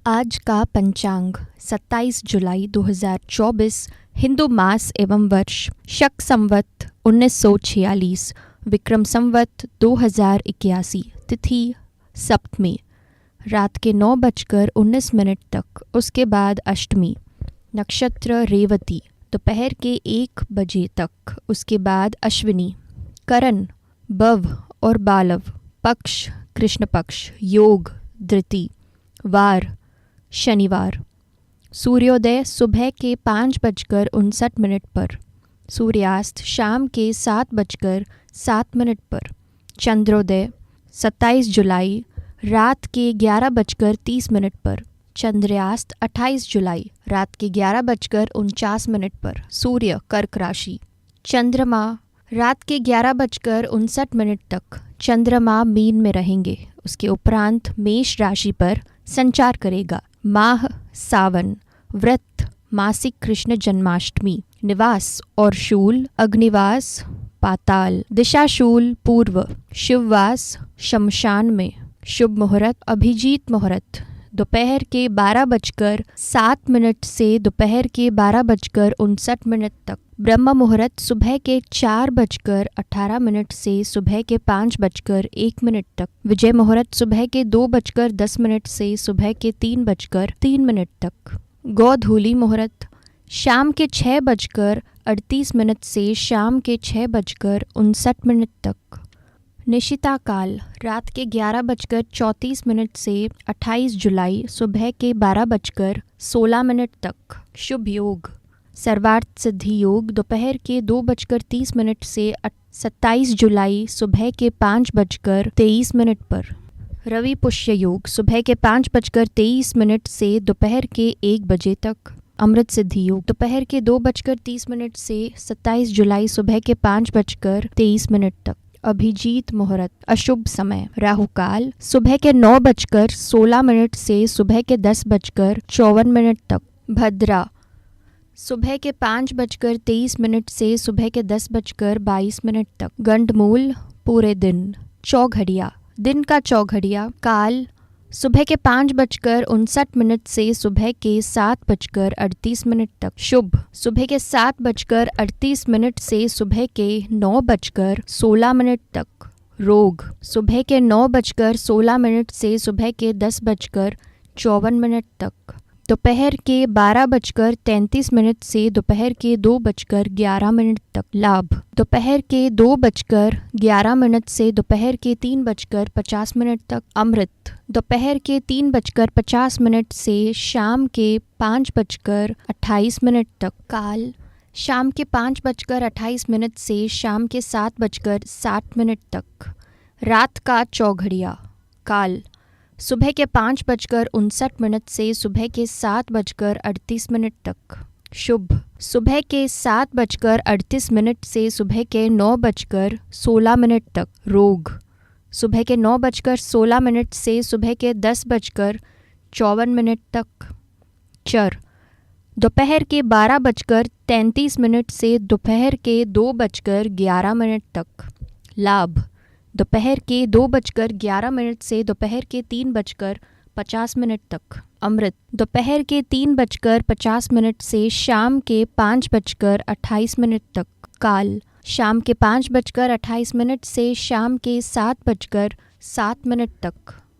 आज का पंचांग 27 जुलाई 2024 हिंदू मास एवं वर्ष शक संवत 1946 विक्रम संवत 2081 तिथि सप्तमी रात के 9:19 तक, उसके बाद अष्टमी नक्षत्र रेवती दोपहर के 1 बजे तक, उसके बाद अश्विनी करण बव और बालव पक्ष कृष्ण पक्ष योग धृति वार शनिवार सूर्योदय सुबह के 5:59 पर, सूर्यास्त शाम के 7:07 पर, चंद्रोदय 27 जुलाई रात के 11:30 पर, चंद्रास्त 28 जुलाई रात के 11:49 पर, सूर्य कर्क राशि, चंद्रमा रात के 11:59 तक चंद्रमा मीन में रहेंगे, उसके उपरांत मेष राशि पर संचार करेगा। माह सावन, व्रत मासिक कृष्ण जन्माष्टमी, निवास और शूल अग्निवास पाताल, दिशा शूल पूर्व, शिववास शमशान में, शुभ मुहूर्त अभिजीत मुहूर्त दोपहर के 12:07 से दोपहर के 12:59 तक, ब्रह्म मुहूर्त सुबह के 4:18 से सुबह के 5:01 तक, विजय मुहूर्त सुबह के 2:10 से सुबह के 3:03 तक, गोधूली मुहूर्त शाम के 6:38 से शाम के 6:59 तक, निशिता काल रात के 11:34 से 28 जुलाई सुबह के 12:16 तक, शुभ योग सर्वार्थ सिद्धि योग दोपहर के 2:30 से 27 जुलाई सुबह के 5:23 पर, रवि पुष्य योग सुबह के 5:23 से दोपहर के 1 बजे तक, अमृत सिद्धि योग दोपहर के 2:30 से 27 जुलाई सुबह के 5:23 तक, अभिजीत मुहूर्त अशुभ समय राहु काल सुबह के 9:16 से सुबह के 10:54 तक, भद्रा सुबह के 5:23 से सुबह के 10:22 तक, गंडमूल पूरे दिन, चौघड़िया दिन का चौघड़िया काल सुबह के 5:59 से सुबह के 7:38 तक, शुभ सुबह के 7:38 से सुबह के 9:16 तक, रोग सुबह के 9:16 से सुबह के 10:54 तक, दोपहर के 12:33 से दोपहर के 2:11 तक, लाभ दोपहर के 2:11 से दोपहर के 3:50 तक, अमृत दोपहर के 3:50 से शाम के 5:28 तक, काल शाम के 5:28 से शाम के 7:07 तक, रात का चौघड़िया काल सुबह के 5:59 से सुबह के 7:38 तक, शुभ सुबह के 7:38 से सुबह के 9:16 तक, रोग सुबह के 9:16 से सुबह के 10:54 तक, चर दोपहर के 12:33 से दोपहर के 2:11 तक, लाभ दोपहर के 2:11 से दोपहर के 3:50 तक, अमृत दोपहर के 3:50 से शाम के 5:28 तक, काल शाम के 5:28 से शाम के 7:07 तक।